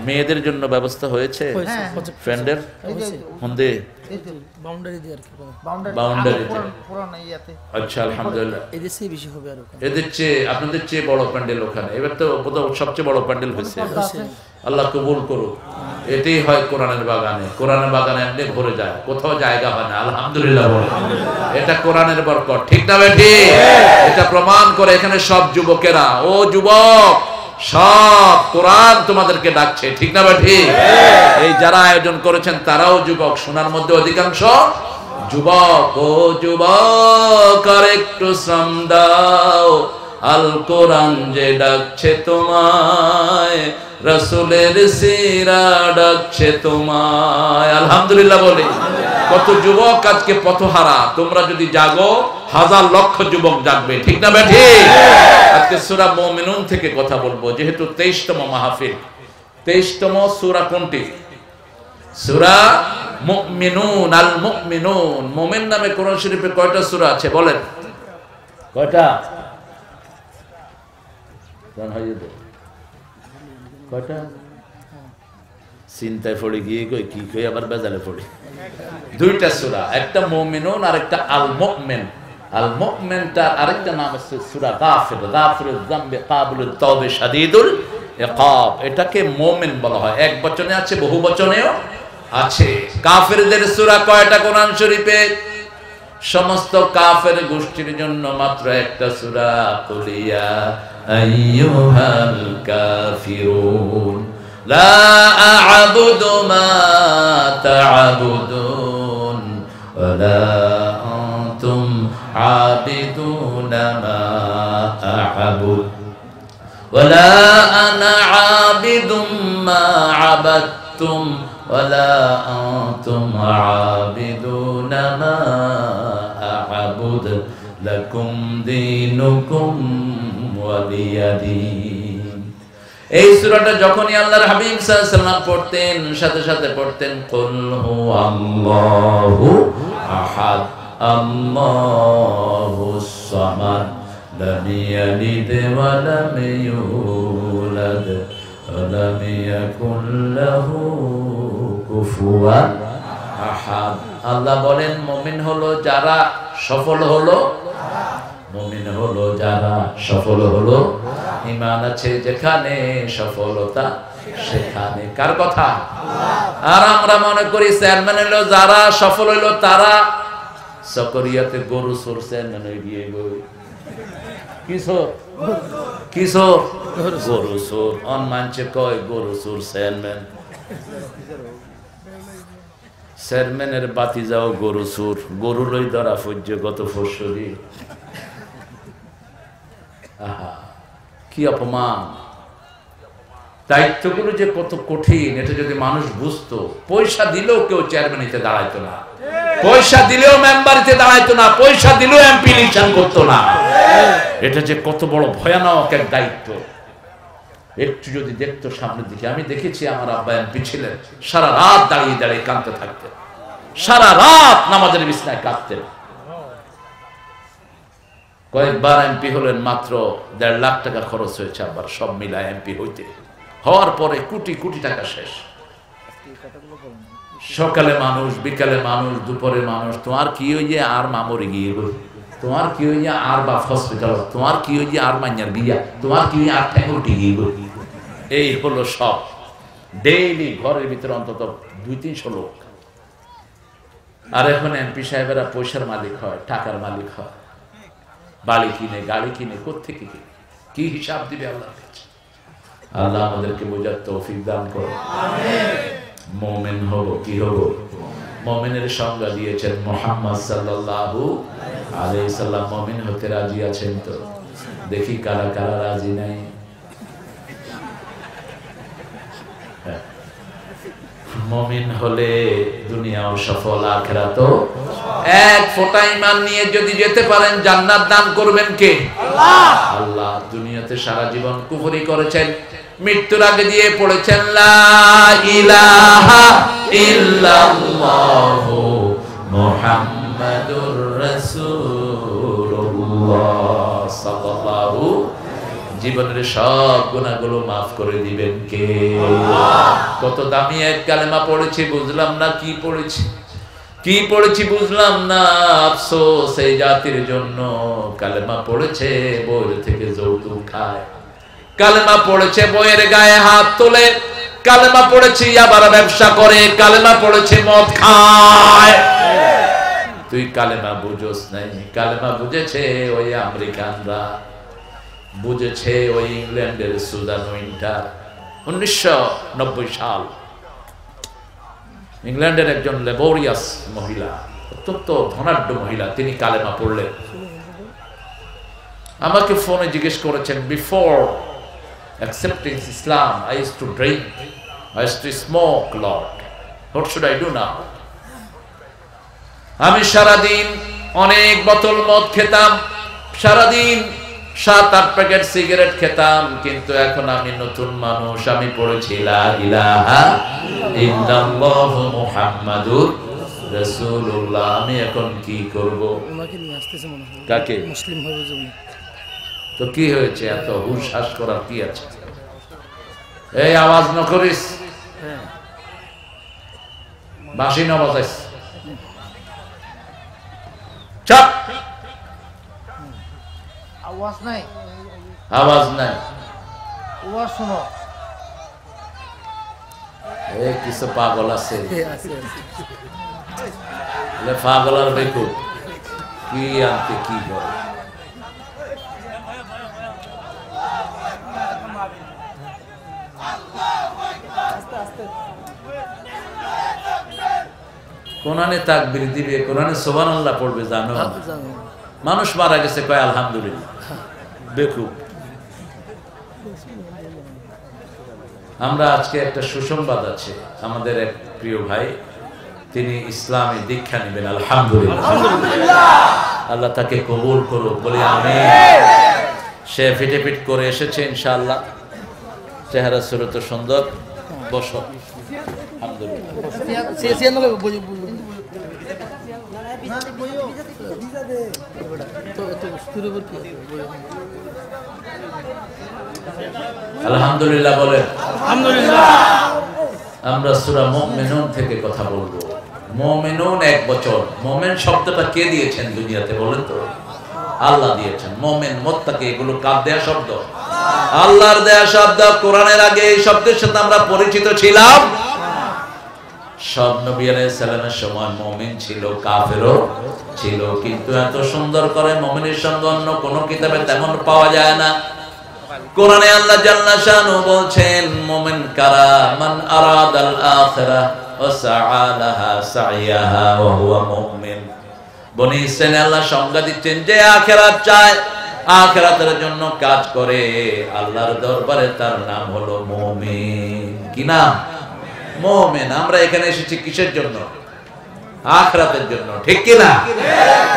মেয়েদের জন্য ব্যবস্থা হয়েছে ফ্রেন্ডের মধ্যে বাউন্ডারিতে। আচ্ছা, আলহামদুলিল্লাহ। এদের চেয়ে আপনাদের চেয়ে বড় প্যান্ডেল ওখানে, এবার তো কোথাও সবচেয়ে বড় প্যান্ডেল হয়েছে। আল্লাহ কবুল করুক। এটাই হয় কোরআনের বাগানে। কোরআনের বাগানে এমনি ভরে যায়, কোথাও জায়গা হয় না। আলহামদুলিল্লাহ বলে, এটা কোরআনের বরকত। ঠিক না বেঠি? এটা প্রমাণ করে এখানে সব যুবকেরা, ও যুবক, সব কোরআন তোমাদেরকে ডাকছে। ঠিক না বেঠি? এই যারা আয়োজন করেছেন তারাও যুবক, শোনার মধ্যে অধিকাংশ যুবক। ও যুবক, আর একটু শ্রম দাও, আল কোরআন যে ডাকছে তোমায়, রাসূলের সিরা ডাকছে তোমায়। আলহামদুলিল্লাহ বলে। কত যুবক আজকে পথহারা। তোমরা যদি জাগো, হাজার লক্ষ যুবক জাগবে। ঠিক না বেঠি? আজকে সূরা মুমিনুন থেকে কথা বলবো, যেহেতু 23তম মাহফিল। 23তম সূরা কোনটি? সূরা মুমিনুন। আল মুমিনুন। মুমিন নামে কোরআন শরীফে কয়টা সূরা আছে বলেন? কয়টা? কয়টা? চিন্তায় পড়ে গিয়ে কই কি কই আবার বেজালে পড়ি। দুইটা সূরা, একটা মুমিনুন আর একটা আল মুমিন। আল মুমিনটার আরেকটা নাম আছে সূরা গাফির। গাফিরুয যামবি কাবিলুত তাওবা শাদীদুল ইকাব। এটাকে মুমিন বলা হয়। এক বচনে আছে, বহু বচনেও আছে। কাফেরদের সূরা কয়টা কোরআন শরীফে? সমস্ত কাফের গোষ্ঠীর জন্য মাত্র একটা সূরা, কুলিয়া আইয়ুহাল কাফিরুন লা আ'বুদু মা তা'বুদুন ওয়ালা আনতুম আবিদুনা মা আ'বুদ ওয়ালা আনা আবিদুম মা আবাদতুম ওয়ালা আনতুম আবিদুনা মা আ'বুদ লাকুম দীনুকুম ওয়ালিয়া দীন। এই সূরাটা যখনই আল্লাহর হাবিব সাল্লাল্লাহু আলাইহি ওয়াসাল্লাম পড়তেন, সাথে সাথে পড়তেন কুল হুয়াল্লাহু আহাদ আল্লাহুস সামাদ লাম ইয়ালিদ ওয়া লাম ইউলাদ ওয়া লাম ইয়াকুল লাহু কুফুয়ান আহাদ। আল্লাহ বলেন, মুমিন হলো যারা সফল হলো, মুমিন হলো যারা সফল হলো, ঈমান আছে যেখানে সফলতা সেখানে। কার কথা? আর আমরা মনে করি চেয়ারম্যান হলো যারা সফল হলো তারা। সকরিয়াতে গরু চোর চেয়ারম্যান হয়ে গিয়ে কিশোর কিশোর গরু চোর অনমানছে কয় গরু চোর চেয়ারম্যান। চেয়ারম্যানের বাতি যাও গরু চোর, গরু লই ধরা ফজ্য গত ফসলি। আহা, কি অপমান! দায়িত্বগুলো যে কত কঠিন, এটা যদি মানুষ বুঝতো। পয়সা দিলেও কেউ চেয়ারম্যানিতে দাঁড়াইতো না, পয়সা দিলেও মেম্বারিতে দাঁড়াইতো না, পয়সা দিলেও এমপি ইলেকশন করতো না। এটা যে কত বড় ভয়ানক এক দায়িত্ব, একটু যদি দেখতো সামনের দিকে। আমি দেখেছি আমার আব্বা এমপি ছিলেন, সারা রাত দাঁড়িয়ে দাঁড়িয়ে কাঁদতে থাকতেন, সারা রাত নামাজের বিছানায় কাঁদতেন। কয়েকবার এমপি হলেন, মাত্র 1.5 লাখ টাকা খরচ হয়েছে আবার সব মিলায় এমপি হইতে। হওয়ার পরে কোটি কোটি টাকা শেষ। সকালে মানুষ, বিকালে মানুষ, দুপুরে মানুষ। তোমার কি হইয়ে আর মামরে গিয়ে গো, তোমার কি হইয়ে আর বাপ হসপিটাল, তোমার কি হইয়ে আর মাইয়ার বিয়া, তোমার কি হইয়ে আর ঠ্যাঙ্গুটি গিয়ে গো। এই হলো সব। ডেইলি ঘরের ভিতরে অন্তত 200-300 লোক। আর এখন এমপি সাহেবেরা পয়সার মালিক হয়, টাকার মালিক হয়, বাড়ি কিনে, গাড়ি কিনে, কোত্থেকে কিনে, কি হিসাব দিবে আল্লাহর কাছে? আল্লাহ আমাদেরকে বোঝার তৌফিক দান করুন। মুমিন হব, কি হব? মুমিনের সংজ্ঞা দিয়েছেন মুহাম্মদ সাল্লাল্লাহু আলাইহি সাল্লাম। মুমিন হতে রাজি আছেন তো? দেখি কারা কারা রাজি নাই। মুমিন হলে দুনিয়াও সফল, আখিরাতও। এক ফোঁটা ঈমান নিয়ে যদি যেতে পারেন, জান্নাত দান করবেন কে? আল্লাহ। আল্লাহ দুনিয়াতে সারা জীবন কুফরি করেছেন, মৃত্যুর আগে দিয়ে পড়েছেন লা ইলাহা ইল্লাল্লাহু মুহাম্মাদুর রাসূলুল্লাহ সাল্লাল্লাহু। জীবনের সব গুনাহগুলো maaf করে দিবেন কে? কত দামি এক কালেমা পড়েছি, বুঝলাম না কি পড়েছি বুঝলাম না। আফসোস এই জাতির জন্য, কালেমা পড়েছে বইয়ের থেকে যৌতুক খায়, কালেমা পড়েছে বইয়ের গায়ে হাত তোলে, কালেমা পড়েছে আবার ব্যবসা করে, কালেমা পড়েছে মদ খায়। তুই কালেমা বুঝোস নাই, কালেমা বুঝেছে ওই আমেরিকানরা, বুঝেছে ওই ইংল্যান্ডের সুজান উইন্টার। 1990 সাল ইংল্যান্ডের একজন লেবোরিয়াস মহিলা, অত্যন্ত ধনাঢ্য মহিলা, তিনি কালেমা পড়লেন। আমাকে ফোনে জিজ্ঞেস করেছেন, before accepting Islam I used to drink, I used to smoke a lot, what should I do now? আমি সারাদিন অনেক বোতল মদ খেতাম, সারাদিন 7-8 প্যাকেট সিগারেট খেতাম, কিন্তু এখন আমি নতুন মানুষ, আমি পড়েছি লা ইলাহা ইল্লাল্লাহু মুহাম্মাদুর রাসূলুল্লাহ। আমি এখন কি করব? ওনাকে নিয়ে আসতেছে মনে হয়, কাকে? মুসলিম হবে যেমন। তো কি হয়েছে, এত হুশ হাস করার কি আছে? এই আওয়াজ না করিস, বাঁশি না বাজাইস, চুপ, আওয়াজ নাই, আওয়াজ নাই, আওয়াজ শোনো। এই কিছু পাগল আছে, পাগল আর বেকুব কি আনতে কি করে। কোরআনে তাকবীর দিবে, কোরআনে সুবহানাল্লাহ পড়বে, জানো? মানুষ মারা গেছে কয় আলহামদুলিল্লাহ, বেকুব। আমরা আজকে একটা সুসংবাদ আছে, আমাদের এক প্রিয় ভাই, তিনি ইসলামী দীক্ষা নেবেন, আলহামদুলিল্লাহ। আল্লাহ তাকে কবুল করুক, বলি আমিন। সে ফিটেফিট করে এসেছে ইনশাআল্লাহ, চেহারা সুরত সুন্দর। বসো, আলহামদুলিল্লাহ বলেন। আমরা সূরা মুমিনুন থেকে কথা বলবো। মুমিনুন এক বচন। মুমিন শব্দটা কে দিয়েছেন দুনিয়াতে বলেন তো? আল্লাহ দিয়েছেন। মুমিন, মুত্তাকি, এগুলো কার দেয়া শব্দ? আল্লাহর দেয়া শব্দ। কোরআনের আগে এই শব্দের সাথে আমরা পরিচিত ছিলাম। সব নবী আলাইহিস সালামের সময় মুমিন ছিল, কাফেরও ছিল, কিন্তু এত সুন্দর করে মুমিনের সঙ্গে অন্য কোন কিতাবে তেমন পাওয়া যায় না। কোরআনে আল্লাহ জাল্লা শানু বলছেন, মুমিন কারা? মান আরাদাল আখিরাহ ওয়া সাআ লাহা সাইয়াহা ওয়া হুয়া মুমিন। বনি ইসরাইল আল্লাহ সংজ্ঞা দিচ্ছেন, যে আখিরাত চায়, আখিরাতের জন্য কাজ করে, আল্লাহর দরবারে তার নাম হলো মুমিন। কি নাম? মুমিন। আমরা এখানে এসেছি কিসের জন্য? আখিরাতের জন্য, ঠিক কি না?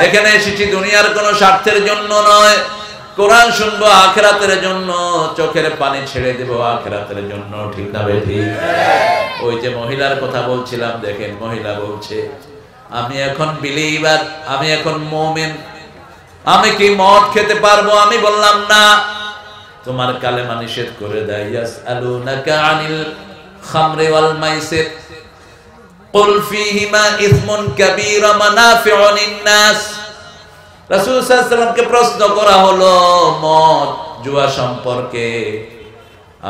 এখানে এসেছি দুনিয়ার কোনো স্বার্থের জন্য নয়। কোরআন শুনবো আখিরাতের জন্য, চোখের পানি ছেড়ে দেব আখিরাতের জন্য, ঠিক না বেঠি? ওই যে মহিলার কথা বলছিলাম, দেখেন মহিলা বলছে, আমি এখন বিলিভার, আমি এখন মুমিন, আমি কি মদ খেতে পারবো? আমি বললাম না, তোমার কালেমা নিষেধ করে দেয়। ইয়াসআলুনাকা আনিল খামরি ওয়াল মাইসির কুল ফীহিমা ইসমুন কাবীর ওয়া মানাফিউ লিন-নাস। রাসূল সাল্লাল্লাহু আলাইহি ওয়াসাল্লামকে প্রশ্ন করা হলো মদ, জুয়া সম্পর্কে।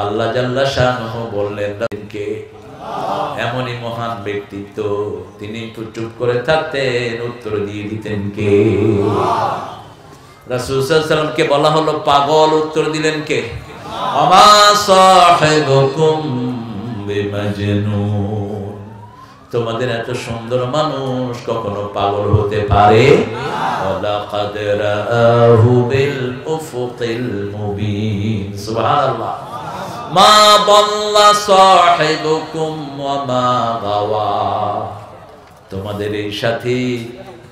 আল্লাহ জাল্লা শানহু বললেন, কে? এমনই মহান ব্যক্তিত্ব, তিনি চুপ করে থাকতেন, উত্তর দিয়ে দিতেন কে? রাসূল সাল্লাল্লাহু আলাইহি ওয়াসাল্লামকে বলা হলো পাগল, উত্তর দিলেন কে? আমা সাহিবুকুম বিমাজনুন। তোমাদের এত সুন্দর মানুষ কখনো পাগল হতে পারে? ওয়ালাকাদ রাআহু বিল উফুকিল মুবিন। সুবহানাল্লাহ। মা দাল্লা সাহিবুকুম ওয়া মা গাওয়া। তোমাদের এই সাথী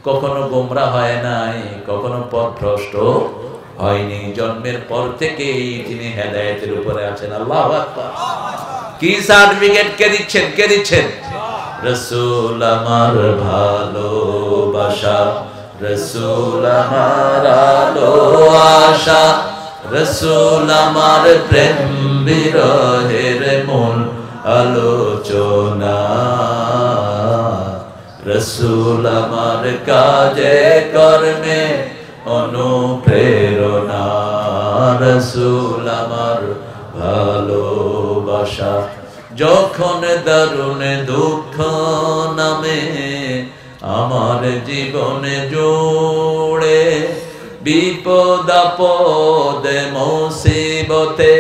কখনো গোমরা হয় নাই, কখনো পথভ্রষ্ট হয়নি, জন্মের পর থেকেই তিনি হেদায়েতের উপরে আছেন। আল্লাহু আকবার। কি সার্টিফিকেট কে দিচ্ছেন? কে দিচ্ছেন? রাসূল আমার ভালোবাসা, রাসূল আমার আলো আশা, রসুল আমার প্রেম বিরহের মূল আলোচনা, রসুল আমার কাজে কর্মে অনুপ্রেরণা, রসুল আমার ভালোবাসা। যখন দারুণ দুঃখ নামে আমার জীবনে জোড়ে, বিপদ আপদে মুসিবতে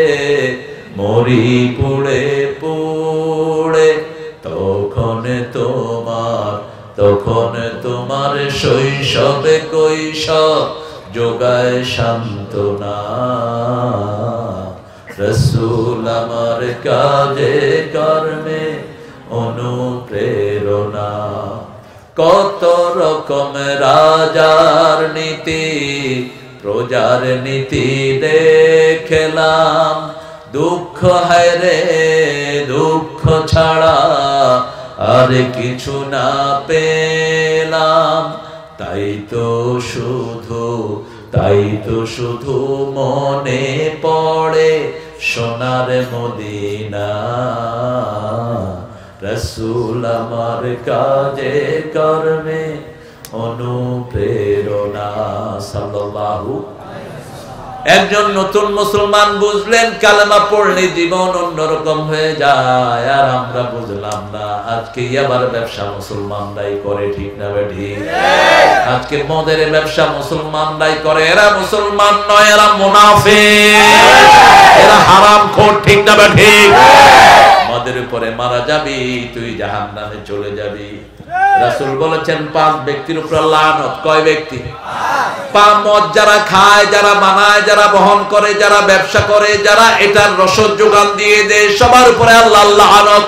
মরি পুড়ে পুড়ে, তখন তোমার শৈশবে কৈশোর যোগায় সান্ত্বনা, রসুল আমার কাজে কর্মে অনুপ্রেরণা। কত রকম রাজার নীতি প্রজার নীতি দেখলাম, দুঃখ হায় রে দুঃখ ছাড়া আর কিছু না পেলাম। তাই তো শুধু মনে পড়ে সোনার মদিনা, রসুল আমার কাজে কর্মে অনুপ্রেরণা। সাল্লাল্লাহু। একজন নতুন মুসলমান বুঝলেন কালেমা পড়লে জীবন অন্যরকম হয়ে যায়, আর আমরা বুঝলাম না। আজকে আবার ব্যবসা মুসলমানরাই করে, ঠিক না ঠিক? আজকে মদের ব্যবসা মুসলমানরাই করে, এরা মুসলমান নয়, এরা মুনাফিক, এরা হারামখোর, ঠিক না ঠিক? মদের উপরে মারা যাবি, তুই জাহান্নামে চলে যাবি। রাসূল বলেছেন 5 ব্যক্তির উপর লানত। কয় ব্যক্তি? মদ যারা খায়, যারা বানায়, যারা বহন করে, যারা ব্যবসা করে, যারা এটার রসদ যোগান দিয়ে দেয়, সবার উপরে আল্লাহর লানত।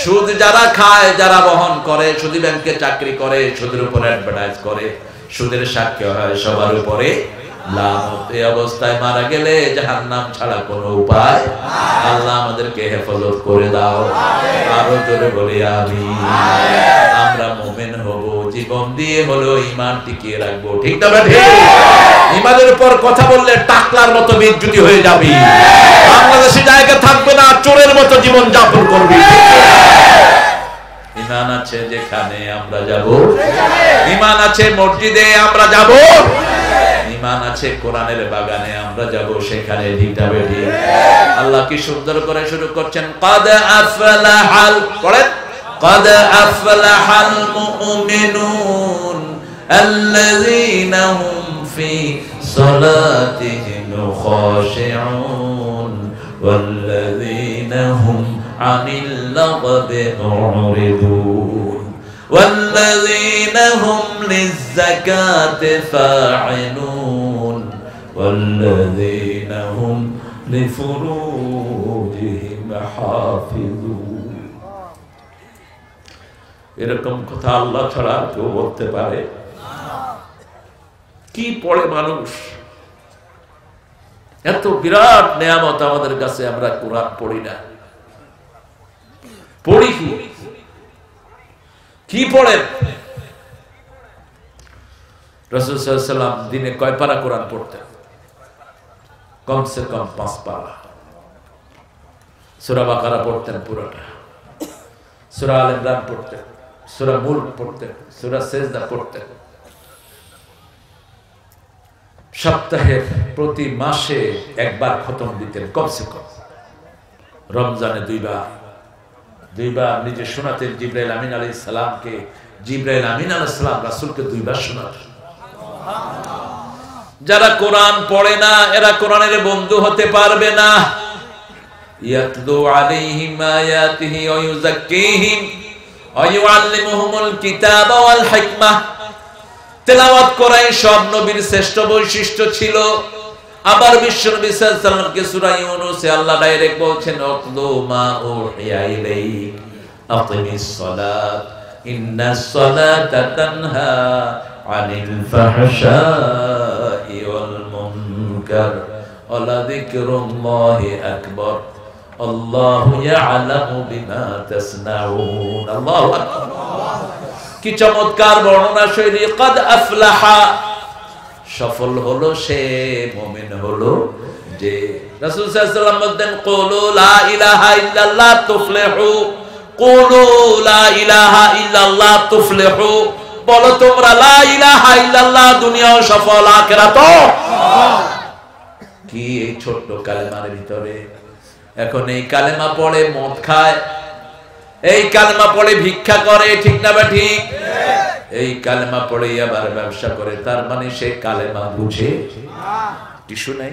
সুদ যারা খায়, যারা বহন করে, সুদী ব্যাংকে চাকরি করে, সুদের উপরে অ্যাডভার্টাইজ করে, সুদের সাক্ষী হয়, সবার উপরে লানত। এই অবস্থায় মারা গেলে জাহান্নাম ছাড়া কোনো উপায়। আল্লাহ আমাদেরকে হেফাজত করে দাও। আরো জোরে বলি আমিন। আমরা মুমিন হব, জীবন দিয়ে হলো ঈমান টিকিয়ে রাখবো, ঠিক না ঠিক? ঈমানের উপর কথা বললে টাকলার মতো বিদ্যুতি হয়ে যাবি, বাংলাদেশে জায়গা থাকবে না, চোরের মতো জীবন যাপন করবি। ঈমান আছে যেখানে আমরা যাব, ঈমান আছে মসজিদে আমরা যাব, ঈমান আছে কোরআনের বাগানে আমরা যাব, সেখানে ঢিটাবে ঢিক। আল্লাহ কি সুন্দর করে শুরু করছেন, قد أفلح قد أفلح المؤمنون الذين هم في صلاتهم خاشعون والذين هم عن اللغو معرضون والذين هم للزكاة فاعلون والذين هم لفروجهم حافظون। এরকম কথা আল্লাহ ছাড়া কেউ বলতে পারে? কি পড়ে মানুষ? এত বিরাট নেয়ামত আমাদের কাছে, আমরা কোরআন পড়ি না। পড়ি কি পড়েন? রাসূল সাল্লাল্লাহু আলাইহি ওয়াসাল্লাম দিনে কয় পারা কোরআন পড়তেন? কমসে কম 5 পারা। সূরা বাকারা পড়তেন পুরোটা, সূরা আল ইমরান পড়তেন, সূরা মুলক পড়তেন, সূরা সেজদা পড়তেন। সপ্তাহে প্রতি মাসে একবার খতম দিতেন কমসে কম। রমজানে 2 বার নিজে শোনাতেন জিবরাইল আমিন আলাইহিস সালামকে। জিবরাইল আমিন আলাইহিস সালাম রাসূলকে 2 বার শোনাতেন। যারা কোরআন পড়ে না এরা কোরআনের বন্ধু হতে পারবে না। ইয়াতলু আলাইহিম আয়াতিহি ওয়া ইউযাক্কিহিম ওয়া ইউআল্লিমুহুমুল কিতাবা ওয়াল হিকমাহ। তেলাওয়াত করাই সব নবীর শ্রেষ্ঠ বৈশিষ্ট্য ছিল। আবার বিশ্বনবী সাল্লাল্লাহু আলাইহি ওয়াসাল্লামকে সূরা ইউনূসে আল্লাহ ডাইরেক্ট বলছেন, আতলু মা উহিয়া ইলাইক আকিমিস সালাত ইন্নাস সালাতা তানহা আনিল ফাহশাই ওয়াল মুনকার ওয়া যিকরুল্লাহি আকবার আল্লাহু ইয়ালামু বিমা তাসনাউন। আল্লাহু আকবার। কি চমৎকার বর্ণনা শৈলী। কদ আফলাহা, সফল হলো সে, মুমিন হলো যে। রাসূল সাল্লাল্লাহু আলাইহি ওয়াসাল্লাম বলেন, কুলু লা ইলাহা ইল্লাল্লাহ তুফলিহু, কুলু লা ইলাহা ইল্লাল্লাহ তুফলিহু। বলো তোমরা লা ইলাহা ইল্লাল্লাহ, দুনিয়াও সফল, আখিরাতও সফল। কি এই ছোট্ট কালেমার ভিতরে! এখন এই কালেমা পড়ে মদ খায়, এই কালেমা পড়ে ভিক্ষা করে, ঠিক না বা ঠিক? এই কালেমা পড়ে আবার ব্যবসা করে। তার মানে সে কালেমা বুঝে। টিস্যু নাই?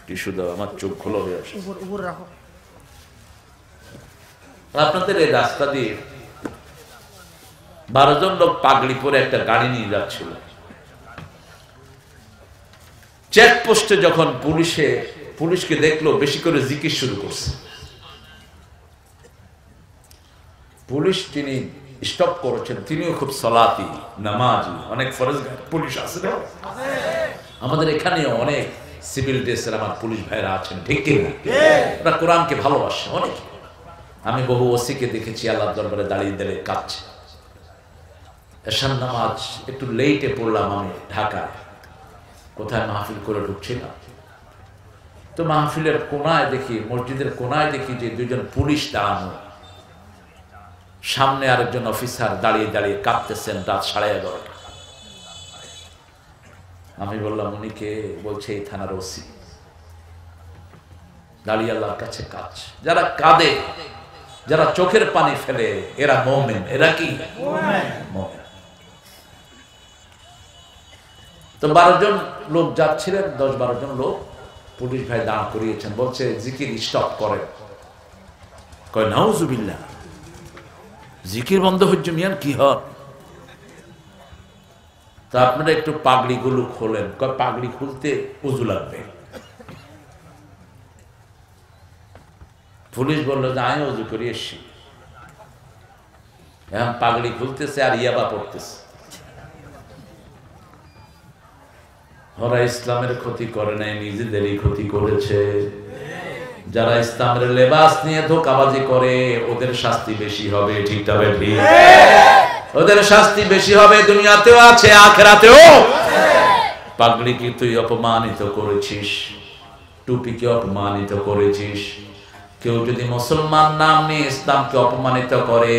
টিস্যু দাও, আমার চোখ খোলা হয়ে আসে। আপনাদের এই রাস্তা দিয়ে 12 জন লোক পাগড়ি পরে একটা গাড়ি নিয়ে যাচ্ছিল। চেকপোস্টে যখন পুলিশকে দেখলো, বেশি করে জিকির শুরু করছে। পুলিশ তিনি স্টপ করেছেন, তিনিও খুব সালাতি নামাজি, অনেক ফরজগার পুলিশ আছে না আমাদের এখানেও, অনেক সিভিল ড্রেসের আমার পুলিশ ভাইরা আছেন, ঠিক কি না? ওরা কোরআনকে ভালোবাসে অনেক। আমি বহু ওসিকে দেখেছি আল্লাহর দরবারে দাঁড়িয়ে দাঁড়িয়ে কাঁদছে। এশার নামাজ একটু লেটে পড়লাম আমি ঢাকায়, কোথায় মাহফিল করে ঢুকছিলাম, তো মাহফিলের কোনায় দেখি, মসজিদের কোনায় দেখি যে 2 জন পুলিশ দাঁড়ানো, সামনে আরেকজন অফিসার দাঁড়িয়ে দাঁড়িয়ে কাঁদতেছেন। রাত 11:30। আমি বললাম, উনি কে? বলছে এই থানার ওসি। দাঁড়িয়ে আল্লাহর কাছে কাঁদছে। যারা কাঁদে, যারা চোখের পানি ফেলে, এরা মুমিন। এরা কি? মুমিন। তো 12 জন লোক যাচ্ছিলেন, 10-12 জন লোক পুলিশ ভাই দাঁড় করিয়েছেন, বলছে জিকির স্টপ করেন। কয় নাউজুবিল্লাহ, জিকির বন্ধ হচ্ছে মিয়ান, কি হয়? তা আপনারা একটু পাগড়ি গুলো খোলেন। কয় পাগড়ি খুলতে উজু লাগবে। পুলিশ বললো যে আমি উজু করে এসছি। এখন পাগড়ি খুলতেছে আর ইয়াবা পড়তেছে। ওরা ইসলামের ক্ষতি করে নাই, নিজেদেরই ক্ষতি করেছে। যারা ইসলামের লেবাস নিয়ে ধোঁকাবাজি করে, ওদের শাস্তি বেশি হবে, ঠিক তবে ঠিক? ওদের শাস্তি বেশি হবে, দুনিয়াতেও আছে, আখিরাতেও। পাগড়িকে তুই অপমানিত করেছিস, টুপিকে অপমানিত করেছিস। কেউ যদি মুসলমান নাম নিয়ে ইসলামকে অপমানিত করে,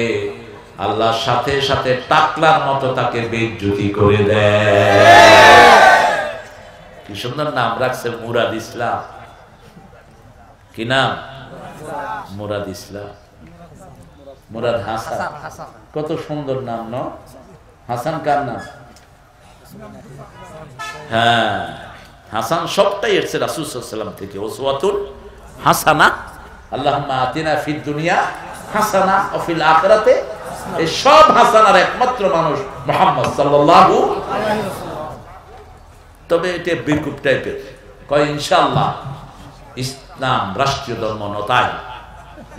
আল্লাহ সাথে সাথে টাকলার মতো তাকে বেইজ্জতি করে দেয়। কি সুন্দর নাম রাখছে, মুরাদ ইসলাম। কি নাম? মুরাদ ইসলাম, মুরাদ হাসান। কত সুন্দর নাম, ন? হাসান কার নাম? হ্যাঁ, হাসান সবটাই এসেছে রাসূল সাল্লাল্লাহু আলাইহি ওয়াসাল্লাম থেকে। উসওয়াতুন হাসানা, আল্লাহুম্মা আতিনা ফিদ দুনিয়া হাসানা ওয়া ফিল আখিরাতি। এই সব হাসানার একমাত্র মানুষ মুহাম্মদ সাল্লাল্লাহু আলাইহি ওয়াসাল্লাম। তবে এটা বেকুব টাইপের, কয় ইনশাআল্লাহ ইসলাম রাষ্ট্রীয় ধর্ম নয়,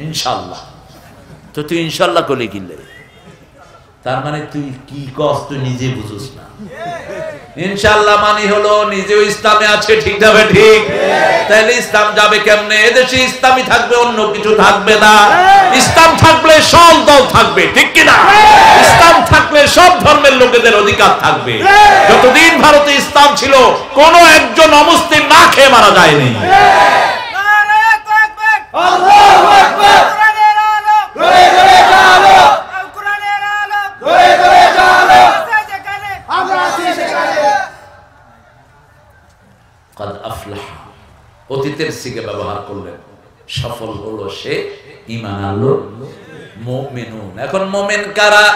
ইনশাআল্লাহ। তো তুই ইনশাআল্লাহ কলে কিনলে, তার মানে তুই কি কস তুই নিজে বুঝুস না। ইনশাআল্লাহ মানে হলো নিজেও ইসলামে আছে, ঠিক যাবে, ঠিক? তাহলে ইসলাম যাবে কেমনে? এদেশে ইসলামই থাকবে, অন্য কিছু থাকবে না। ইসলাম থাকলে সব দল থাকবে, ঠিক কিনা? ইসলাম থাকলে সব ধর্মের লোকেদের অধিকার থাকবে। যতদিন ভারতে ইসলাম ছিল, কোন একজন অমুসলিম না খেয়ে মারা যায়নি। অতীতের সিগে ব্যবহার করলেন, সফল হলো সে, ঈমান আনলো, মুমিনুন। এখন মুমিন কারা?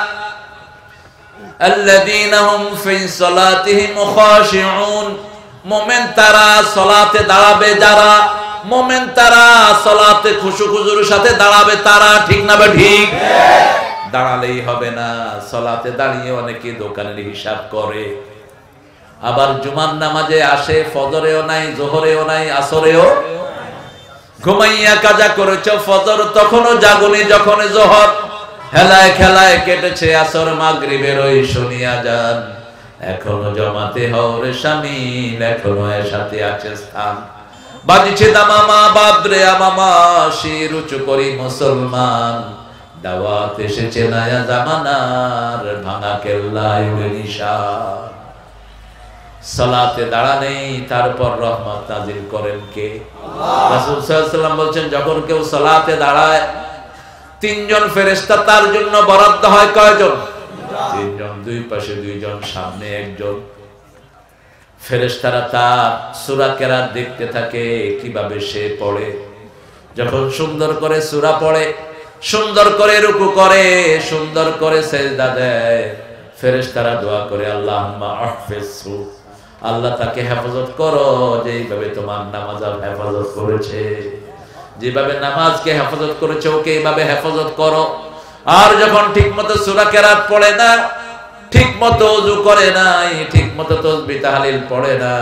আল্লাযীনা হুম ফি সালাতিহিম খাশিউন। মুমিন তারা, সালাতে দাঁড়াবে যারা। মুমিন তারা, সালাতে খুশু-খুজুর সাথে দাঁড়াবে তারা, ঠিক না বা ঠিক? দাঁড়ালেই হবে না, সালাতে দাঁড়িয়ে অনেকে দোকানের হিসাব করে। আবার জুমার নামাজে আসে, ফজরেও নাই, জোহরেও নাই, আসরেও ঘুমাইয়া কাজা করেছ ফজর, তখনও জাগুনি যখন জোহর। হেলায় খেলায় কেটেছে আসর, মাগরিবের ওই শুনিয়া যান। এখনো জমাতে হওরে শামিল, এখনো এর সাথে আছে স্থান। বাজিছে দামামা, বাবরে আমামা, শির উঁচু করি মুসলমান। দাওয়াত এসেছে নয়া জামানার, ভাঙা কেল্লায় উড়ে নিশান। সালাতে দাঁড়ানেই তারপর রহমত নাজিল করেন কে? রাসূল সাল্লাল্লাহু আলাইহি ওয়াসাল্লাম বলছেন, যখন কেউ সালাতে দাঁড়ায় তিনজন ফেরেশতা তার জন্য বরাদ্দ হয়। কয়জন? তিনজন, দুই পাশে দুইজন, সামনে একজন। ফেরেশতারা তার সূরা কেরাত দেখতে থাকে, কিভাবে সে পড়ে। যখন সুন্দর করে সূরা পড়ে, সুন্দর করে রুকু করে, সুন্দর করে সিজদা দেয়, ফেরেশতারা দোয়া করে, আল্লাহুম্মা আহফিজহু, আল্লাহ তাকে হেফাজত করো যেইভাবে তোমার নামাজ হেফাজত করেছে, যেভাবে নামাজকে হেফাজত করেছে ওকে এইভাবে হেফাজত করো। আর যখন ঠিকমতো সূরা কেরাত পড়ে না, ঠিকমতো ওযু করে নাই, ঠিকমতো তাসবিহ তাহলিল পড়ে না,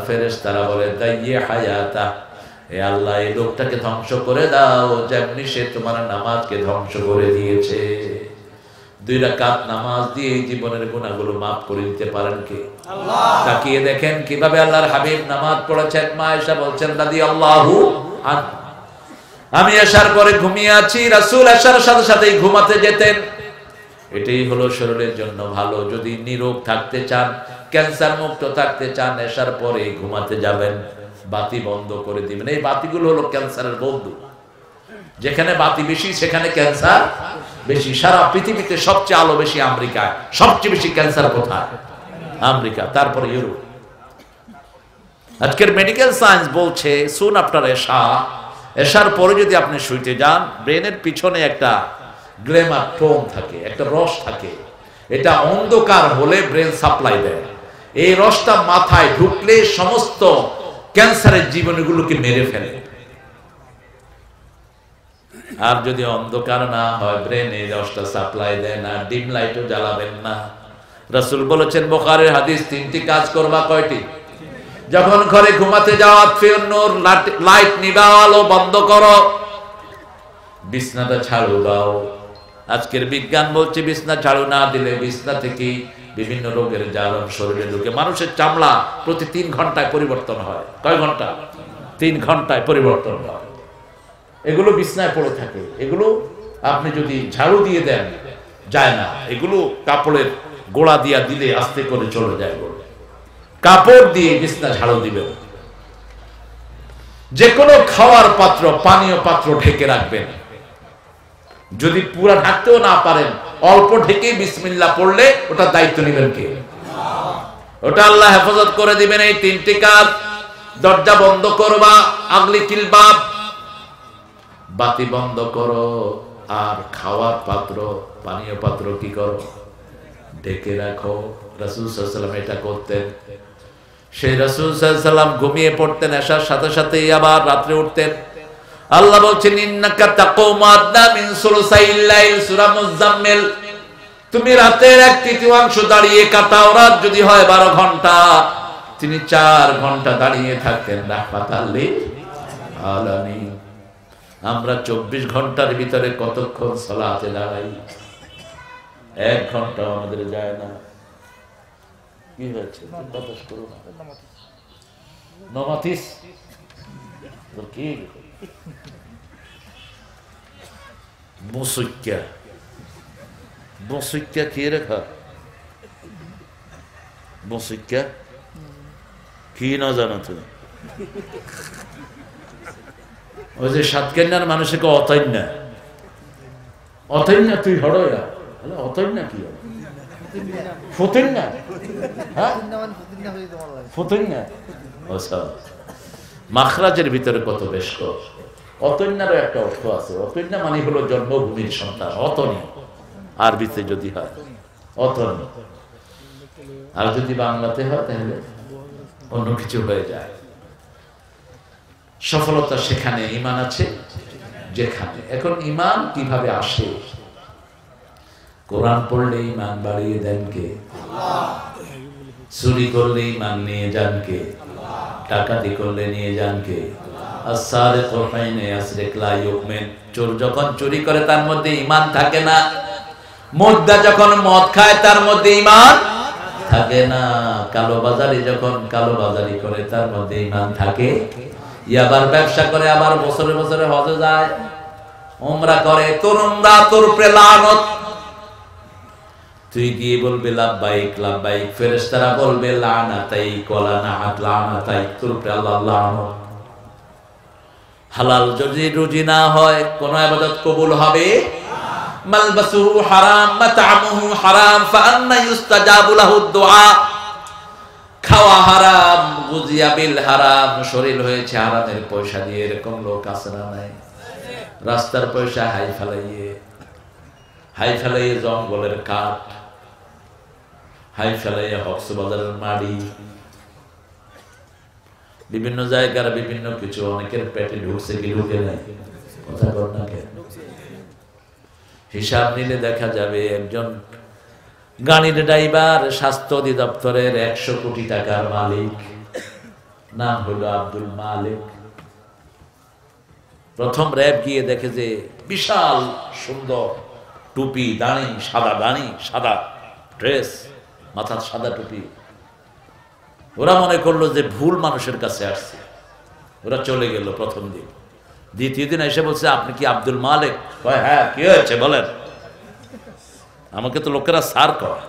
ফেরেশতারা বলে, দাইয়ে হায়াতা, হে আল্লাহ এই লোকটাকে ধ্বংস করে দাও যেমনি সে তোমার নামাজকে ধ্বংস করে দিয়েছে। 2 রাকাত নামাজ দিয়ে জীবনের গুনাহগুলো maaf করে দিতে পারেন কে? আল্লাহ। তাকিয়ে দেখেন কিভাবে আল্লাহর হাবিব নামাজ পড়েছেন। মা আয়েশা বলছেন, রাদিয়াল্লাহু আনহা, আমি আসার পরে ঘুমিয়ে আছি, রাসূল আসার সাথে সাথেই ঘুমাতে যেতেন। এটাই হলো শরীরের জন্য ভালো। যদি নিরোগ থাকতে চান, ক্যান্সার মুক্ত থাকতে চান, আসার পরে ঘুমাতে যাবেন, বাতি বন্ধ করে দিবেন। এই বাতিগুলো হলো ক্যান্সারের বন্ধু। যেখানে বাতি বেশি সেখানে ক্যান্সার বেশি। সারা পৃথিবীতে সবচেয়ে আলো বেশি আমেরিকায়, সবচেয়ে বেশি ক্যান্সার কোথায়? আমেরিকা, তারপরে ইউরোপ। আজকের মেডিকেল সায়েন্স বলছে সুন আফটার এশার পরে যদি আপনি শুইতে যান, ব্রেনের পিছনে একটা গ্ল্যামার টোন থাকে, একটা রস থাকে, এটা অন্ধকার হলে ব্রেন সাপ্লাই দেয়। এই রসটা মাথায় ঢুকলে সমস্ত ক্যান্সারের জীবনগুলোকে মেরে ফেলে। আর যদি অন্ধকার না হয়, ব্রেনে রসটা সাপ্লাই দেয় না, ডিম লাইটও জ্বালাবেন না। রাসূল বলেছেন বুখারীর হাদিস, 3টি কাজ করবা। কয়টি? যখন ঘরে ঘুমাতে যাও, আতফিউন নূর, লাইট নিভাও, আলো বন্ধ করো, বিছনাটা ঝাড়ু দাও। আজকের বিজ্ঞান বলছে বিছনা ঝাড়ু না দিলে বিছনা থেকে বিভিন্ন রোগের জারণ শরীরে ঢুকে। মানুষের চামড়া প্রতি 3 ঘন্টায় পরিবর্তন হয়। কয় ঘন্টা? 3 ঘন্টায় পরিবর্তন হয়। এগুলো বিছনায় পড়ে থাকে। এগুলো আপনি যদি ঝাড়ু দিয়ে দেন যায় না, এগুলো কাপড়ের গোড়া দিয়া দিলে আস্তে করে চলে যায়। কাপড় দিয়ে বিছনা ঝাড়ু দিবেন। যে কোনো খাওয়ার পাত্র, পানীয় পাত্র ঢেকে রাখবেন। যদি পুরা ঢাকতেও না পারেন, অল্প ঢেকে বিসমিল্লাহ পড়লে ওটা দায়িত্ব নেবেন কে? ওটা আল্লাহ হেফাজত করে দিবেন। এই 3টি কাজ। দরজা বন্ধ করবা, আগলি কিলবাব, বাতি বন্ধ করো, আর খাওয়ার পাত্র, পানীয় পাত্র কি করো? ঢেকে রাখো। রাসূল সাল্লাল্লাহু আলাইহি ওয়াসাল্লাম এটা করতেন। সেই রাসূল সাল্লাল্লাহু আলাইহি ওয়াসাল্লাম ঘুমিয়ে পড়তেন, আসার সাথে সাথেই আবার রাতে উঠতেন। আল্লাহ বলছেন, ইন্নাকা তাকুমু আদনা মিন সুলুসাইল লাইল, সূরা মুজাম্মিল, তুমি রাতের 1/3 দাঁড়িয়ে কাটাও। রাত যদি হয় 12 ঘন্টা, তিনি 4 ঘন্টা দাঁড়িয়ে থাকতেন রাহমাতাল লিল আলামিন। আমরা 24 ঘন্টার ভিতরে কতক্ষণ সালাতে দাঁড়াই? 1 ঘন্টা আমাদের যায় না। কি হয়েছে? বাতাস করো না। নমাতিস তো কি মুসুক্কা, মুসুক্কা কি রেখা? মুসুক্কা কি না জানো তুমি? ওই যে সাতকেন্যার মানুষকে অতৈন্যা, অতৈন্যা তুই হড়য়া, অতৈন্যা কি? ফতুন্যা, হ্যাঁ ফতুন্যা। মাখরাজের ভিতরে কত বেশ কর। অতন্যারও একটা অর্থ আছে। অতন্যা মানে হলো জন্মভূমির সন্তান। অতনি আরবিতে যদি হয় অতনি, আর যদি বাংলাতে হয় তাহলে অন্য কিছু হয়ে যায়। সফলতা সেখানে, ঈমান আছে যেখানে। এখন ঈমান কিভাবে আসে? কোরআন পড়লে ঈমান বাড়িয়ে দেন কে? আল্লাহ। চুরি করলে ঈমান নিয়ে যান কে? ডাকাতি করলে নিয়ে যান কে? আস-সারিকু হাইনা ইয়াসরিক লা ইউমিন। চোর যখন চুরি করে তার মধ্যে ঈমান থাকে না। মুদ্দা যখন মদ খায় তার মধ্যে ঈমান থাকে না। কালোবাজারি যখন কালোবাজারি করে তার মধ্যে ঈমান থাকে। ইয়াবার ব্যবসা করে আবার বছরে বছরে হজে যায়, উমরা করে, তোর উমরা তোর উপরে লানত। তুই গিয়ে বলবে লাব্বাইক লাব্বাইক, ফেরেশতারা বলবে লানাতাইক ওয়া লানাতাইক, তোর উপরে আল্লাহ লানত। হালাল যদি রুজি না হয় কোন ইবাদত কবুল হবে? মালবাসুহু হারাম মাতআমুহু হারাম ফাআন্না ইউস্তাজাবু লাহু দুআ। খাওয়া হারাম, গুজিয়া বিল হারাম, শরীর হয়েছে হারামের পয়সা দিয়ে, এরকম লোক আছে না নাই? রাস্তার পয়সা হাই ফেলাইয়ে জঙ্গলের কাঠ, হাই ফেলাইয়ে কক্সবাজারের মাড়ি, বিভিন্ন জায়গার বিভিন্ন কিছু অনেকের পেটে ঢুকছে কি ঢুকে নাই? কথা বল না কেন? হিসাব নিলে দেখা যাবে একজন গাড়ির ড্রাইভার, স্বাস্থ্য অধিদপ্তরের 100 কোটি টাকার মালিক, নাম হলো আব্দুল মালিক। প্রথম র্যাব গিয়ে দেখে যে বিশাল সুন্দর টুপি, দাড়ি, সাদা ড্রেস, মাথার সাদা টুপি। ওরা মনে করলো যে ভুল মানুষের কাছে আসছে, ওরা চলে গেল প্রথম দিন। দ্বিতীয় দিন এসে বলছে, আপনি কি আব্দুল মালিক? হ্যাঁ, কি হয়েছে বলেন। আমাকে তো লোকেরা সার করে।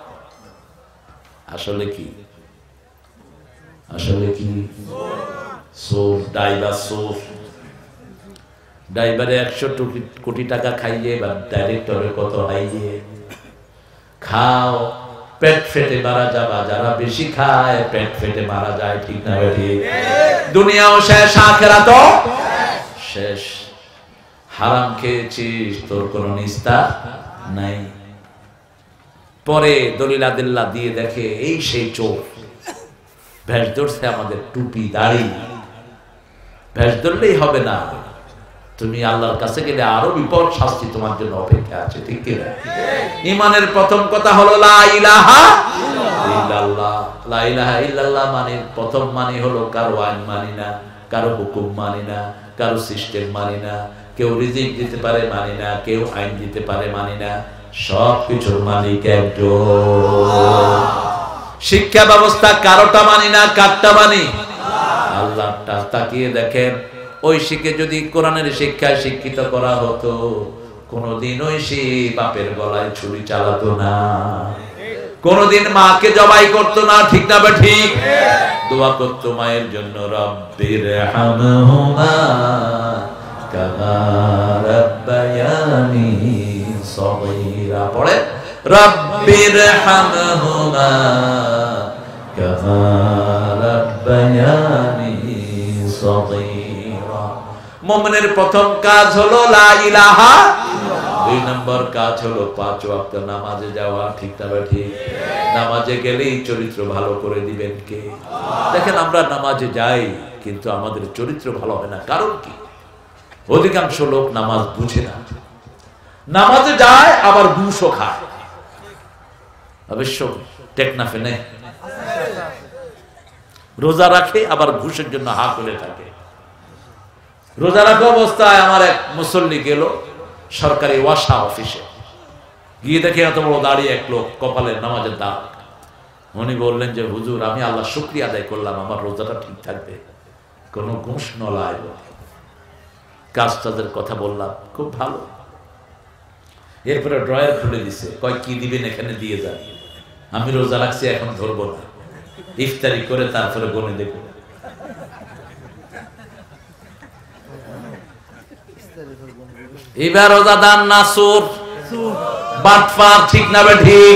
আসলে কি চোর, ড্রাইভারে 100 কোটি টাকা খাইয়ে বা ডাইরেক্টরে কত হাইয়ে খাও, পেট ফেটে মারা যাবা। যারা বেশি খায় পেট ফেটে মারা যায়, ঠিক না ঠিক? দুনিয়াও শেষ, আখিরাতও শেষ। হারাম খেয়েছিস, তোর কোনো নিস্তার নাই। পরে দলিল আদিল্লাহ দিয়ে দেখে এই সেই চোর, ভেষ ধরছে আমাদের টুপি দাড়ি। ভেষ ধরলেই হবে না, তুমি আল্লাহর কাছে গেলে আরো বিপদ শাস্তি তোমার জন্য অপেক্ষা আছে, ঠিক কি না? ঈমানের প্রথম কথা হলো লা ইলাহা ইল্লাল্লাহ। লা ইলাহা ইল্লাল্লাহ মানে প্রথম মানে হলো কারো আইন মানি না, কারো হুকুম মানি না, কারো সিস্টেম মানি না, কেউ রিজিক দিতে পারে মানি না, কেউ আইন দিতে পারে মানি না, সব কিছুর মালিক একজন। শিক্ষা ব্যবস্থা কারোটা মানি না, কারটা মানি? আল্লাহটা। তাকিয়ে দেখেন, ওই শিখে যদি কোরআনের শিক্ষায় শিক্ষিত করা হতো, কোনদিন ওই সে বাপের গলায় ছুরি চালাতো না, কোনদিন মাকে জবাই করতো না, ঠিক না? ঠিক। দোয়া করতো মায়ের জন্য, রব্বির হামহুমা কামা রাব্বায়ানি সগীরা। পড়ে রব্বির হামহুমা কামা রাব্বায়ানি সগীরা। মুমিনের প্রথম কাজ হলো লা ইলাহা, 2 নম্বর কাজ হলো 5 ওয়াক্ত নামাজে যাওয়া, ঠিক না ঠিক? নামাজে গেলেই চরিত্র ভালো করে দিবেন কে? দেখেন আমরা নামাজে যাই কিন্তু আমাদের চরিত্র ভালো হয় না। কারণ কি? অধিকাংশ লোক নামাজ বুঝে না, নামাজে যায় আবার ঘুষও খায়। অবশ্য টেকনাফে নেই, রোজা রাখে আবার ঘুষের জন্য হা করে থাকে। রোজা রাখা অবস্থায় আমার এক মুসল্লি গেল সরকারি ওয়াসা অফিসে, গিয়ে দেখে এত বড় দাঁড়িয়ে এক লোক, কপালের নামাজের দাগ। উনি বললেন যে হুজুর, আমি আল্লাহ শুকরিয়া আদায় করলাম, আমার রোজাটা ঠিক থাকবে, কোনো ঘুষ নলায়। কাজ তাদের কথা বললাম, খুব ভালো। এরপরে ড্রয়ার খুলে দিছে, কয় কি দিবেন এখানে দিয়ে যান। আমি রোজা রাখছি, এখন ধরবো না, ইফতারি করে তারপরে গনে দেব। এবার রোজাদার না চোর, বাটপার, ঠিক না ঠিক?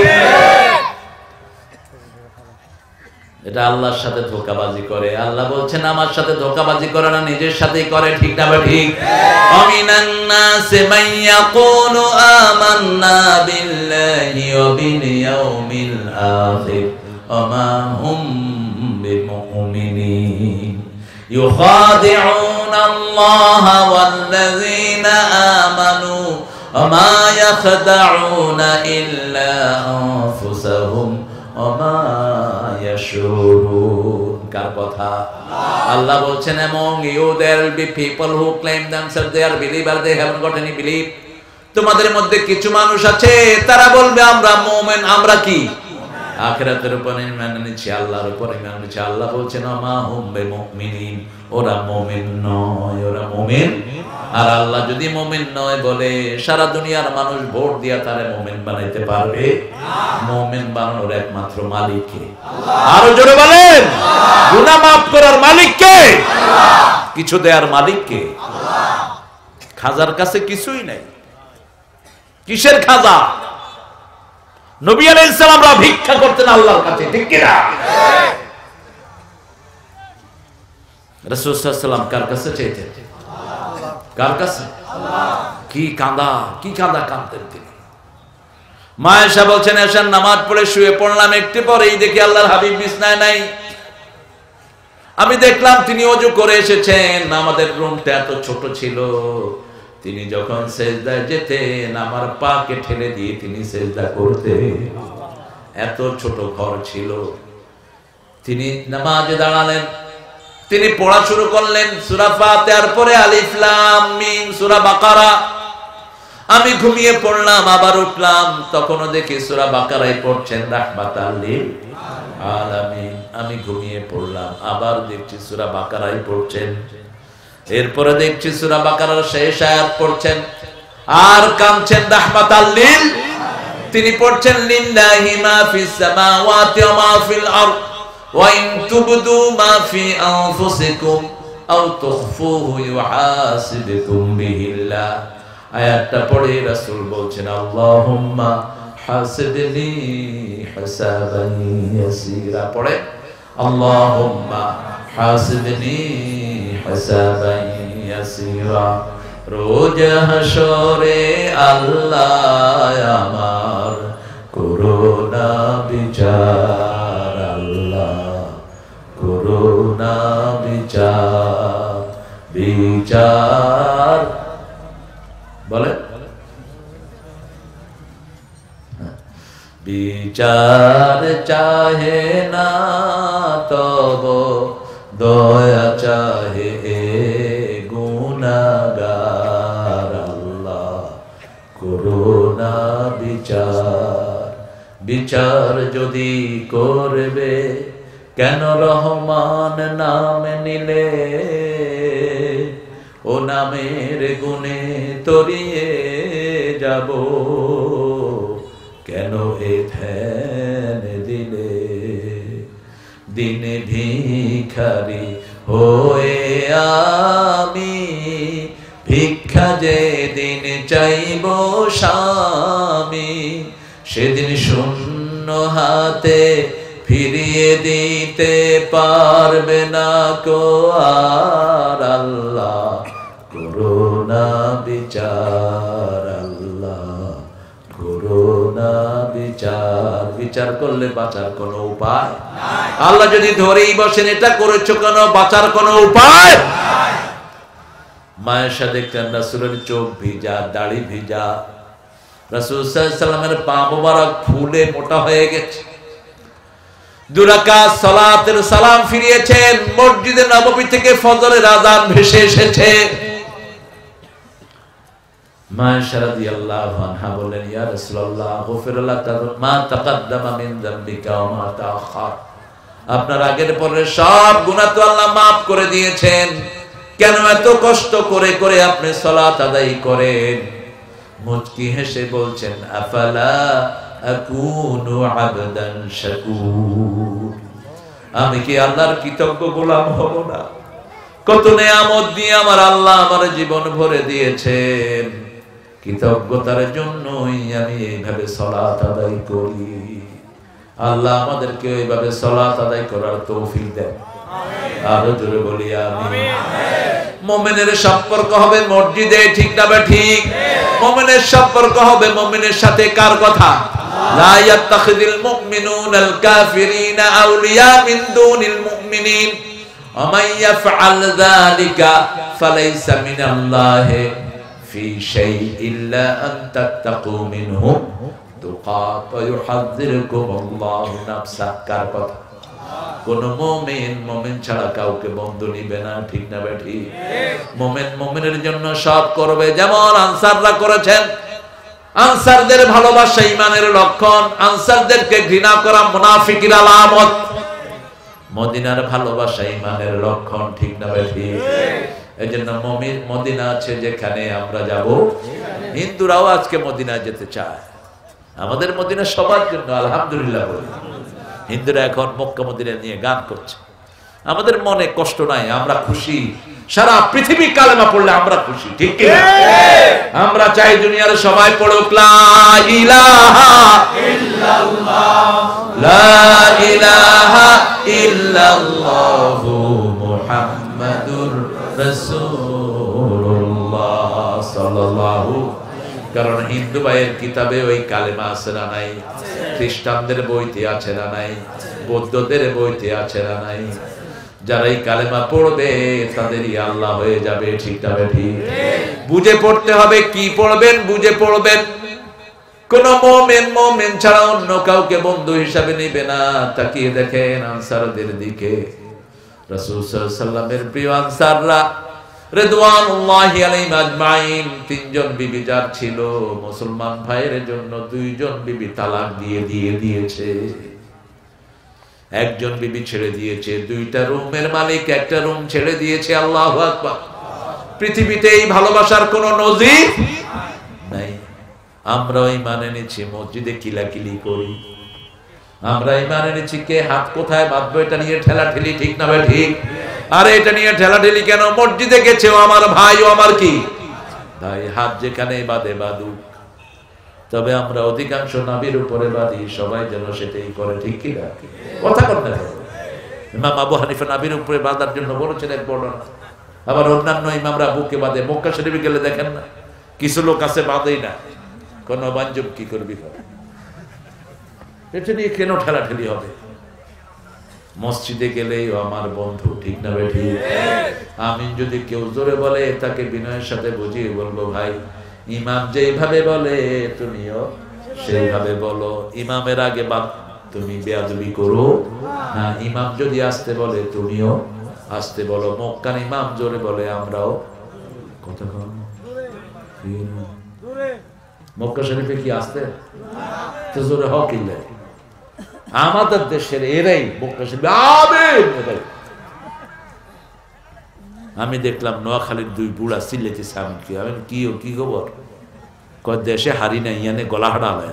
এটা আল্লাহর সাথে ধোঁকাবাজি করে। আল্লাহ বলছেন আমার সাথে ধোঁকাবাজি করে না, নিজের সাথেই করে, ঠিক না ঠিক? আমিনান নাসি মান ইয়াকুলু আমান্না বিল্লাহি ওয়া বিল ইয়াউমিল আখির ওয়া মা হুম বিমুমিনিন ইউখাদিউনা আল্লাহা ওয়াল্লাযীনা আমানু ওয়া মা ইয়াখদাউনা ইল্লা আনফুসাহুম ওয়া মা ইয়াশউরুন। কার কথা? আল্লাহ বলছেন, among you there will be people who claim themselves they are believers, they haven't got any belief. তোমাদের মধ্যে কিছু মানুষ আছে তারা বলবে আমরা মুমিন। আমরা কি? আখিরাতের উপর ঈমান এনেছি, আল্লাহর উপর ঈমান এনেছি। আল্লাহ বলছেন মা হুম বিমুমিনিন, ওরা মুমিন নয়, ওরা মুমিন। আর আল্লাহ যদি মুমিন নয় বলে সারা দুনিয়ার মানুষ ভোট দিয়া তারে মুমিন বানাইতে পারবে? মুমিন বানানোর একমাত্র মালিক কে? আরো জোরে বলেন। গুনাহ মাফ করার মালিক কে? কিছু দেয়ার মালিক কে? খাজার কাছে কিছুই নাই। কিসের খাজা? নবী আলাইহিস সালামরা ভিক্ষা করতেন আল্লাহর কাছে, ঠিক কি না? রাসূল সাল্লাল্লাহু আলাইহি ওয়াসাল্লাম কার কাছে চাইতেন? কার কাছে? কি কাঁদা কাঁদতেন তিনি। মা আয়েশা বলছেন এশার নামাজ পড়ে শুয়ে পড়লাম, একটু পরেই দেখি আল্লাহর হাবিব বিছনায় নাই। আমি দেখলাম তিনি ওযু করে এসেছেন। আমাদের রুমটা এত ছোট ছিল, তিনি যখন সেজদায় যেতেন আমার পাকে ঠেলে দিয়ে তিনি সেজদা করতেন। এত ছোট ঘর ছিল। তিনি নামাজে দাঁড়ালেন, তিনি পড়া শুরু করলেন সূরা ফাতিহার পরে আলিফ লাম মিম সূরা বাকারা। আমি ঘুমিয়ে পড়লাম, আবার উঠলাম, তখনও দেখি সূরা বাকারায় পড়ছেন রাহমাতাল লিল আলামিন। আমি ঘুমিয়ে পড়লাম, আবার দেখছি সূরা বাকারায় পড়ছেন। এরপরে দেখছি সূরা বাকারার শেষ আয়াত পড়ছেন আর কামছেন রাহমাতাল লিল। তিনি পড়ছেন লিল্লাহি মা ফিস সামাওয়াতি ওয়া মা ফিল আরদ ওয়া ইন তুবদু মা ফি আনফুসিকুম আও তুখফুহু ইউহাসিবকুম বিহিল্লাহ। আয়াতটা পড়ে রাসূল বলছেন আল্লাহুম্মা হাসিবনি হিসাবান ইয়াসীরা। পড়ে আল্লাহুম্মা হাসিবনি হিসাবান ইয়াসীরা। রোজ হাসরে আল্লাহ আমার করুণা বিচার, আল্লাহ করুণা বিচার, বিচার বলে বিচার চাহে না তব দয়া চাহে গুনাহগার, আল্লাহ করুণা বিচার। বিচার যদি করবে কেন রহমান নাম নিলে, ও নামের গুণে তরিয়ে যাব, কেন এ ধ্যান দিলে। দিনে ভিখারি হয়ে আমি ভিক্ষা যে দিন চাইব স্বামী, সেদিন শূন্য হাতে ফিরিয়ে দিতে পারবে না কো আর, আল্লাহ করুণা বিচার, আল্লাহ করুণা বিচার। বিচার করলে বাঁচার কোনো উপায় নাই। আল্লাহ যদি ধরেই বসেন এটা করেছো কেন, বাঁচার কোনো উপায় নাই। মায়েশা দেখতেন রাসূলের চোখ ভিজা, দাড়ি ভিজা, রাসূল সাল্লাল্লাহু আলাইহি ওয়াসাল্লামের পা মোবারক ফুলে মোটা হয়ে গেছে। দুরাকাত সালাতের সালাম ফিরিয়েছেন, মসজিদে নববী থেকে ফজরের আযান ভেসে এসেছে। মায়েশা রাদিয়াল্লাহু আনহা বলেন ইয়া রাসূলুল্লাহ গফির লাকা মা তাকাদ্দামা মিন যামবিকা ওয়া মা তাআখার। আপনার আগের পরের সব গুনাহ তো আল্লাহ maaf করে দিয়েছেন, কেন এত কষ্ট করে করে আপনি সালাত আদায় করেন? মুচকি হেসে বলছেন আফালা আকুনু আবদান শাকুর। আমি কি আল্লাহর কৃতজ্ঞ গোলাম হব না? কত নেয়ামত দিয়ে আমার আল্লাহ আমার জীবন ভরে দিয়েছেন, কৃতজ্ঞতার জন্যই আমি এইভাবে সালাত আদায় করি। আল্লাহ আমাদেরকে এইভাবে সালাত আদায় করার তৌফিক দেন, আমিন। আরো জোরে বলি আমিন। মুমিনের সম্পর্ক হবে মসজিদে, ঠিক না ঠিক? মুমিনের সম্পর্ক হবে মুমিনের সাথে কার কথা? লা ইয়াত্তাখিযুল মুমিনুনাল কাফিরিনা আউলিয়া মিন দুনিল মুমিনিন ওয়া মান ইয়াফআল যালিকা ফালাইসা মিনাল্লাহি ফি শাইইন ইল্লা আন তাত্তাকু মিনহুম তুকাত ওয়া ইউহাযযিরুকুমুল্লাহু নাফসা। কার কথা? কোন মুমিন ছাড়া কাউকে বন্ধু নিবে না, ঠিক না ঠিক? মুমিনের জন্য সব করবে, যেমন আনসাররা করেছেন। আনসারদের ভালোবাসা ঈমানের লক্ষণ, আনসারদেরকে ঘৃণা করা মুনাফিকের আলামত। মদিনার ভালোবাসা ঈমানের লক্ষণ, ঠিক না ঠিক? এইজন্য মদিনা আছে যেখানে আমরা যাব। হিন্দুরাও আজকে মদিনা যেতে চায়। আমাদের মদিনা সবার জন্য, আলহামদুলিল্লাহ বলি। হিন্দুরা এখন মক্কা মদিনা নিয়ে গান করছে। আমাদের মনে কষ্ট নাই, আমরা খুশি। সারা পৃথিবী কালেমা পড়লে আমরা খুশি, ঠিক কি না? আমরা চাই দুনিয়ার সবাই পড়ুক লা ইলাহা ইল্লাল্লাহ, লা ইলাহা ইল্লাল্লাহু মুহাম্মাদুর রাসূলুল্লাহ সাল্লাল্লাহু। কারণ হিন্দু ভাইয়ের কিতাবে ওই কালেমা আছে না নাই? খ্রিস্টানদের বইতে আছে না নাই? বৌদ্ধদের বইতে আছে না নাই? যারা এই কালেমা পড়বে তাদেরই আল্লাহ হয়ে যাবে, ঠিক না ঠিক? বুঝে পড়তে হবে, কি পড়বেন বুঝে পড়বেন। কোন মুমিন ছাড়া অন্য কাউকে বন্ধু হিসাবে নিবে না। তাকিয়ে দেখেন আনসারদের দিকে। রাসূল সাল্লাল্লাহু আলাইহি ওয়াসাল্লামের প্রিয় আনসাররা রিদওয়ানুল্লাহি আলাইহিম আজমাইন, তিনজন বিবি যার ছিল, মুসলমান ভাইয়ের জন্য দুইজন বিবি তালাক দিয়েছে। একজন বিবি ছেড়ে দিয়েছে, দুইটা রুমের মালিক একটা রুম ছেড়ে দিয়েছে। আল্লাহু আকবার। পৃথিবীতে এই ভালোবাসার কোন নজির নাই। আমরা ঈমান এনেছি, মসজিদে কিলাকিলি করি। আমরা ঈমান এনেছি, কে হাত কোথায় বাঁধবো এটা নিয়ে ঠেলাঠেলি, ঠিক না ভাই ঠিক? আরে এটা নিয়ে ঠেলাঠেলি কেন? মসজিদে গেছে ও আমার ভাই, ও আমার কি ভাই। হাত যেখানে বাঁধে বাঁধুক, তবে আমরা অধিকাংশ নবীর উপরে বাঁধি, সবাই যেন সেটাই করে, ঠিক কি না? কথা করতে হবে। ইমাম আবু হানিফা নবীর উপরে বাঁধার জন্য বলেছেন এক বর্ণনা। আবার অন্যান্য ইমামরা বুকে বাঁধে। মক্কা শরীফে গেলে দেখেন না, কিছু লোক আছে বাঁধেই না। কোন বাঞ্জব কি করবি? এটা নিয়ে কেন ঠেলাঠেলি হবে? মসজিদে গেলেই আমার বন্ধু, ঠিক না ভাই ঠিক? আমি যদি কেউ জোরে বলে তাকে বিনয়ের সাথে বুঝিয়ে বলবো, ভাই ইমাম যেইভাবে বলে তুমিও সেইভাবে বলো। ইমামের আগে তুমি বেয়াদবি করো না। ইমাম যদি আসতে বলে তুমিও আসতে বলো। মক্কার ইমাম জোরে বলে, আমরাও কথা কম। মক্কা শরীফে কি আসতে তো জোরে হক ইল্লাই। আমাদের দেশের এরাই মক্কা শরীফে আমিন। আমি দেখলাম নোয়াখালীর দুই বুড়া চিল্লাইতেছে, আমি কি খবর? কয় দেশে হারি না, ইয়ানে গলা হাডালে।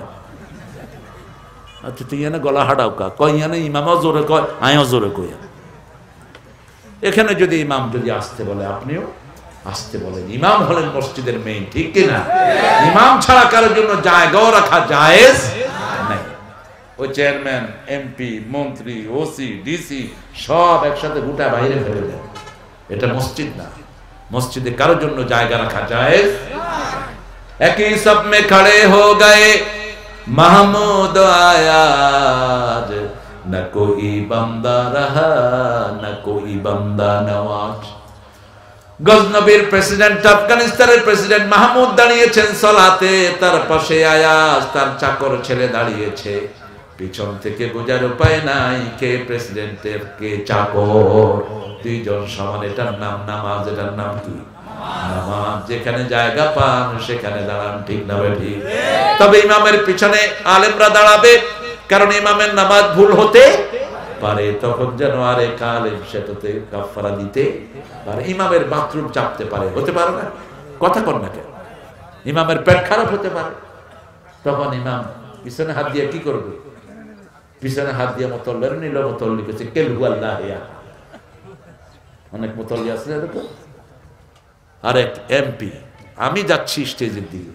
আচ্ছা তুই ইয়ানে গলা হাডাও কা? কয় ইয়ানে ইমামও জোরে কয়, আয়ও জোরে কই। এখানে যদি ইমাম যদি আসতে বলে আপনিও আসতে বলেন। ইমাম হলেন মসজিদের মেইন, ঠিক কিনা? ইমাম ছাড়া কারোর জন্য জায়গাও রাখা জায়েজ নাই। ওই চেয়ারম্যান, এমপি, মন্ত্রী, ওসি, ডিসি সব একসাথে গোটা বাইরে ফেলে দেয়। এটা মসজিদ না। মসজিদে কারোর জন্য জায়গা রাখা জায়েজ। একই সব মে খড়ে হো গয়ে মাহমুদ আয়াজ, না কোই বান্দা রহা না কোই বান্দা নওয়াজ। গজনবীর প্রেসিডেন্ট, আফগানিস্তানের প্রেসিডেন্ট মাহমুদ দাঁড়িয়েছেন সালাতে, তার পাশে আয়াজ তার চাকর ছেলে দাঁড়িয়েছে। পিছন থেকে বোঝার উপায় নাই কে প্রেসিডেন্টের কে চাকর। দুইজন সমান। এটার নাম নামাজ। এটার নাম কি? নামাজ। যেখানে জায়গা পান সেখানে দাঁড়ান, ঠিক না ঠিক? তবে ইমামের পিছনে আলেমরা দাঁড়াবে, কারণ ইমামের নামাজ ভুল হতে পারে। তখন যেন আরে আলেম সেটাতে কাফারা দিতে পারে। ইমামের বাথরুম চাপতে পারে, হতে পারে না? কথা কর না কেন? ইমামের পেট খারাপ হতে পারে। তখন ইমাম পিছনে হাত দিয়ে কি করবে? পিছনে হাত দিয়ে মুতল্লির নিল। মুতল্লি কাছে কেল হুয়াল্লাহ ইয়া। অনেক মুতল্লি আছে এরকম। আরেক এমপি, আমি যাচ্ছি স্টেজের দিকে,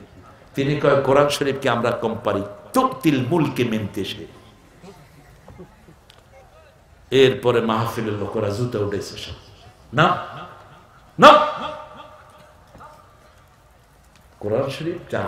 তিনি কয় কোরআন শরীফকে আমরা কম পারি, তুক্তিল মুলকে মেনতে সে। এরপরে মাহফিলের লোকেরা জুতা উঠেছে সব। না না, কোরআন শরীফ যা